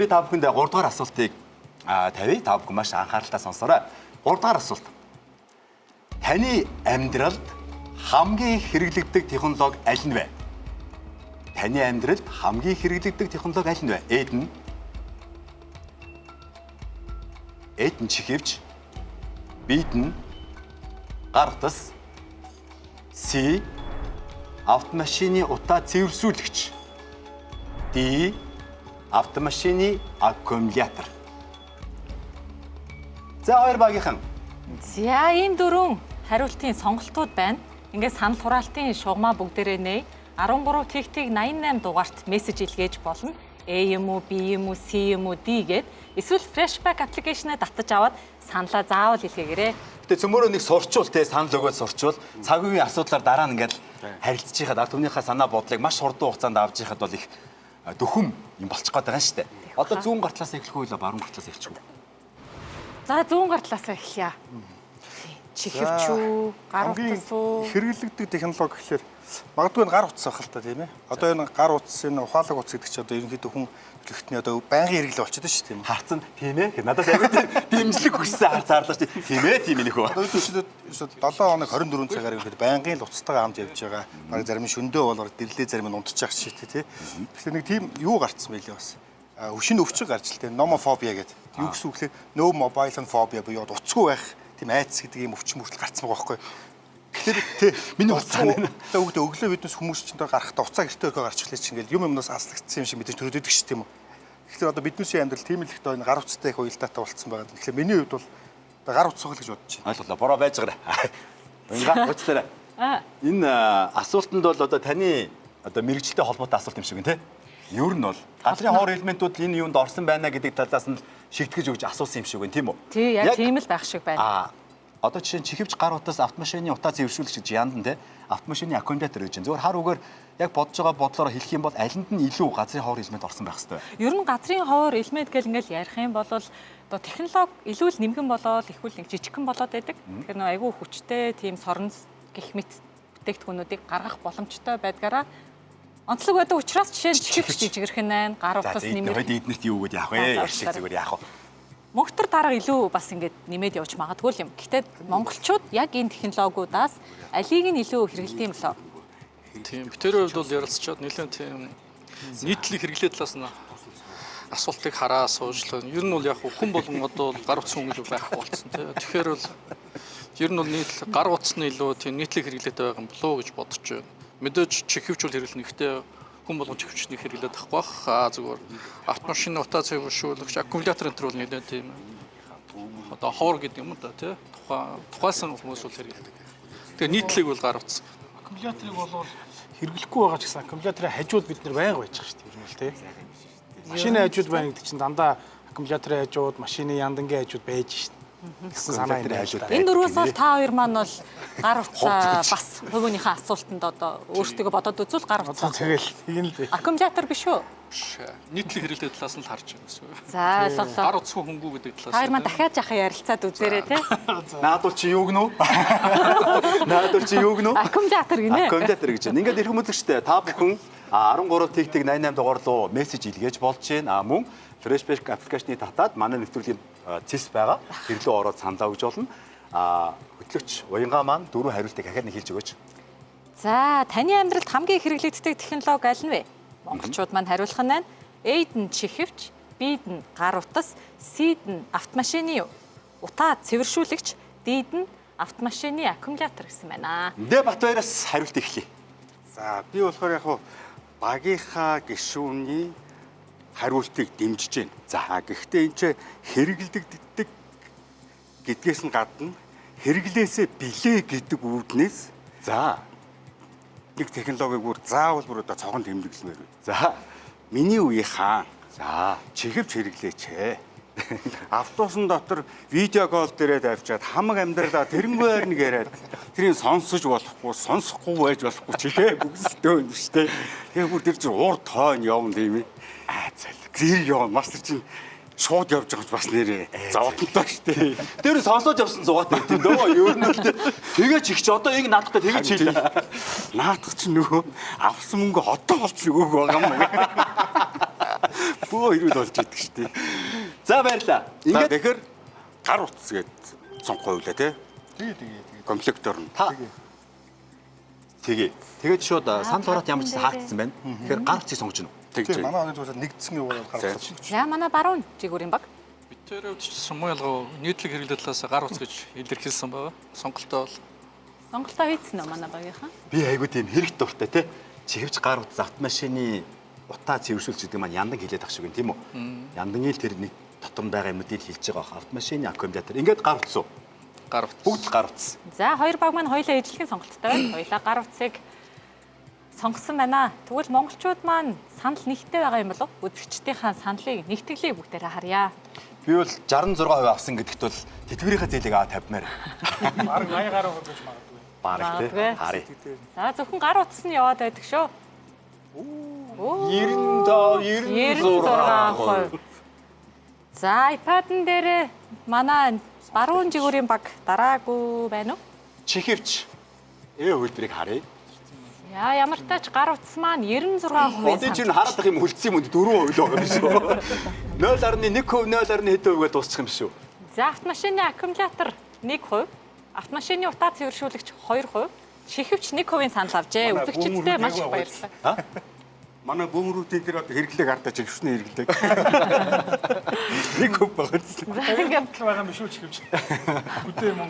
Би та бүхэндээ 3 дугаар асуултыг тавья. Та бүхэн маш анхааралтай сонсоорой. 3 дугаар асуулт. Таны амьдралд хамгийн хэрэглэгддэг технологи аль нь вэ? Таны амьдралд хамгийн хэрэглэгддэг технологи аль нь вэ? Эд нь чихэвч, Б нь гар утас, С автомашины утаа цэвэрсүүлэгч, Д автомашины аккумулятор. За хоёр багийнхан. За ийм дөрвөн хариултын сонголтууд байна. Ингээд санал хураалтын шугамаа бүгдээрээ нээ 13 тэгтиг 88 дугаарт мессеж илгээж болно. A юм уу, B юм уу, C юм уу, D гээд эсвэл Freshback application-а татаж аваад саналаа заавал илгээгээрэй. Гэтэ цөмөрөө нэг сурчвал те санал өгөөд сурчвал цаг үеийн асуудлаар дараа нь ингээд харилцаж байхад түүнийхээ санаа бодлыг маш хурдан хугацаанд авч яхад бол их дөхөм юм болчих гээд байгаа юм шүү дээ. Одоо зүүн гартлаас эхлэхгүй л баруун гартлаас эхэлчихв. За зүүн гартлаас эхлэе. Чихэвч үү, гар утас уу? Хэрэглэгддэг технологи гэхэлэр магадгүй нь гар утас байх л та тийм ээ. Одоо энэ гар утас энэ ухаалаг утас гэдэг чинь одоо ерөнхийдөө хүн төлөвтний одоо байнгын хэрэглээ болчиход байна шүү дээ. Харцсан тийм ээ. Надаас аягүй дэмжлэг хүссэн харцаарлаа шүү дээ. Тийм ээ, тийм ээ нөхөө. Одоо төсөлд 7 хоног 24 цагаар ихэд байнгын л утастайгаа хамт явж байгаа. Баг зарим нь шөндөө болоор дэрлээ зарим нь унтчих шийдтэй тий. Тэгэхээр нэг тийм юу гарцсан байлээ бас. Өвшин өвчин гарч л тий. Номофобия гэдэг. Юу гэсэн үг лээ? No mobile phobia буюу утасгүй байх тийм айц гэдэг юм өвчин мөртөл гарцсан байгаа байхгүй. Тэгэхээр тий миний утсаа нэ. Одоо өглөө биднес хүмүүс чинь гарахтаа уцаа гэртээ өгөө гарчлаа чинь ингээл юм юмнаас аслагдсан юм шиг мэдээж төрөдөг шүү дээ юм уу. Тэгэхээр одоо биднээсийн амьдрал тийм л их одоо энэ гар утастай их уялдаатай болцсон байгаа. Тэгэхээр миний хувьд бол гар утас л гэж бодож байна. Ойлголоо. Бороо байж гараа. Уянга уцлаарай. Энэ асуултанд бол одоо таны одоо мэрэгчлэлтэй холбоотой асуулт юм шиг байна те. Ер нь бол газрын хоор элементүүд энэ юунд орсон байна гэдэг талаас нь шигтгэж өгч асуусан юм шиг байна тийм үү? Тий, яг тийм л байх шиг байна. Одоо жишээ нь чихэвч гар утас автомашины утаа цэвэршүүлэгч гэж яанд нь те автомашины аккумулятор гэж байна. Зөвхөн хар үгээр яг бодож байгаа бодлоор хэлэх юм бол алинд нь илүү газрын хоор элемент орсон байх хэрэгтэй. Ер нь газрын хоор элемент гэл ингээл ярих юм бол одоо технологи илүү л нэмгэн болоод ихүүл нэг жижигхэн болоод байдаг. Тэгэхээр нэг айгүй хүчтэй тийм сорон гэх мэт бүтээгдэхүүнүүдийг гаргах боломжтой байдгаараа онцлог байдаг учраас жишээ нь чихэвч жижигэрхэн байна, гар утас нэмэр. За эднэрт юу гэж яах вэ? Яршиг зүгээр яах вэ? Мөнхтөр дарга илүү бас ингэж нэмээд явж магадгүй юм. Гэхдээ монголчууд яг энэ технологиудаас алийг нь илүү хэрэглэдэг юм лөө. Тийм, битэрийн хувьд бол ярилцчаад нэлээд тийм нийтлэг хэрэглээ талаас нь асуултыг хараа суужлаа. Ер нь бол яг хүн болгон одоо гар утас хүн гэж байхгүй болсон тийм. Тэгэхээр бол ер нь бол нийтлэг гар утас нь илүү тийм нийтлэг хэрэглээтэй байгаа юм болоо гэж бодож байна. Мэдээж чихэвч бол хэрэглэнэ. Гэхдээ хүн болгон чихэвчний хэрэглээд авахгүй бах. Зүгээр автомашины утаа цэвэршүүлэгч аккумулятор энэ төр бол нэлээд тийм одоо хоор гэдэг юм да тий. Тухайсан хүмүүс бол хэрэглэдэг. Тэгээ нийтлэг бол гар утас. Аккумуляторыг бол хэрэглэхгүй байгаа ч гэсэн аккумуляторын хажууд бид нар байнга байж байгаа шүү дээ. Ер нь л тий. Машины хажууд байна гэдэг чинь дандаа аккумуляторын хажууд, машины яндангийн хажууд байж шүү дээ. Гэсэн санаа юм байна. Энэ дөрвөөс бол та хоёр маань бол гар утсаа бас хөвгөнийхөө асуултанд одоо өөрсдөө бодоод үзвэл гар утсаа. Тэгэл тийм л дээ. Аккумулятор биш үү? Нийтлэг хэрэглээ талаас нь л харж байна гэсэн үг. За ойлголоо. Гар утасгүй хөнгүү гэдэг талаас. Хоёр маань дахиад яхаа ярилцаад үзээрэй тий. Наадуул чи юу гэнэ үү? Наадуул чи юу гэнэ үү? Аккумулятор гинэ. Аккумулятор гэж байна. Ингээд эрхэм үзэгчтэй та бүхэн 13 тэгтэг 88 дугаар руу мессеж илгээж болж байна. Мөн Freshback аппликейшнийг татаад манай нэвтрүүлгийн цэс байгаа. Хэрлөө ороод саналаа өгж болно. Хөтлөгч Уянга маань дөрөв хариултыг дахиад нэг хэлж өгөөч. За, таны амьдралд хамгийн хэрэглэгддэг технологи аль нь вэ? Монголчууд маань хариулах нь байна. A-д нь чихэвч, B-д нь гар утас, C-д нь автомашины утаа цэвэршүүлэгч, D-д нь автомашины аккумулятор гэсэн байна. Дэ Батбаяраас хариулт эхлэе. За би болохоор яг багийнхаа гишүүний хариултыг дэмжиж байна. За гэхдээ энэ ч хэрэглэгддэг гэдгээс нь гадна хэрэглээсээ билээ гэдэг үүднээс за нэг технологиг бүр заавал бүр одоо цогонд тэмдэглэмээр байна. За миний үеийнхаа за чихэвч хэрэглээч. Автобусын дотор видео кол дээрээ тавьчаад хамаг амьдралаа тэрнгээр нэг яриад тэрийг сонсож болохгүй, сонсохгүй байж болохгүй чихээ бүгсдөө юм шүү дээ. Тэгээ бүр тэр чинь урд хойно явна тийм ээ. Тэр явна маш тэр чинь шууд явж байгаа ч бас нэрээ зовлонтой шүү дээ. Тэр сонсоод явсан зугаат байт юм дөө. Ер нь л тэгээ чихч одоо ингэ наадахтай тэгэж хийлээ. Наадах чинь нөгөө авсан мөнгө хотоо болчих өгөөг байгаа юм. Бөө ирүүл болж идэг шүү дээ. За баярлаа. За Ингээд тэгэхээр гар утас гээд сонгох байлаа тий. Тэгээ. Комплектор нь. та тэгээд шууд санал хураат ямар ч хаагдсан байна. Тэгэхээр гар утсыг сонгож гинэ. Тэгж. Тэгээ манай оны зүйлс нэгдсэн яваад гаргасан. За манай баруун жигүүрийн баг. Битүүрийн хувьд ч сумын ялгаа нийтлэг хэрэглээ талаас гар утас гэж илэрхийлсэн байгаа. Сонголтоо бол Сонголтоо хийсэн үү манай багийнхаа? Би айгуу тийм хэрэг дуртай те. Чихвч гар утас автомашины утаа цэвэршүүлж гэдэг маань яндан хилээд ах шиг юм тийм үү? Яндангийн тэр нэг дотор нь байгаа юмнуудыг хилж байгаа автомашины аккумулятор. Ингээд гар утас уу? гар утас. Бүгд л гар утас. За хоёр баг маань хоёулаа ижлэхэн сонголттой байна. Хоёулаа гар утсыг сонгосон байна. Тэгвэл монголчууд маань санал нэгтэй байгаа юм болов? Үзэгчдийнхаа саналыг нэгтгэлийг бүгдээрээ харъя. Би бол 66% авсан гэдэгт бол тэтгэврийнхаа зээлийг аваад тавьмаар. Бараг 80 гаруй гэж магадгүй. Бараг Магадгүй. те. Харъя. За зөвхөн гар утас нь яваад байдаг шүү. 96%. За iPad-н дээр манай баруун жигүүрийн баг дараагүй байна уу? Чихвч хөлбөрийг харъя. Яа ямар ч тач гар утас маань 96%. Одын чинь хараад ах юм үлдсэн юм 4% л байгаа юм шүү. 0.1%, 0.1 гэдээ дуусчих юм шүү. За автомашины аккумулятор 1%, автомашины утаа цэвэршүүлэгч 2%, чихвч 1% санал авжээ. Манай Үзэгчдээ маш их бүүмрүүд баярлалаа. Манай бөөмрүүдийн тэр одоо хэрэглээг ардаж чихвшний хэрэглээг. Нэг хөв байгаа. За ингээд Байгаа юм шүү ч гэвч. Үдээ Монгол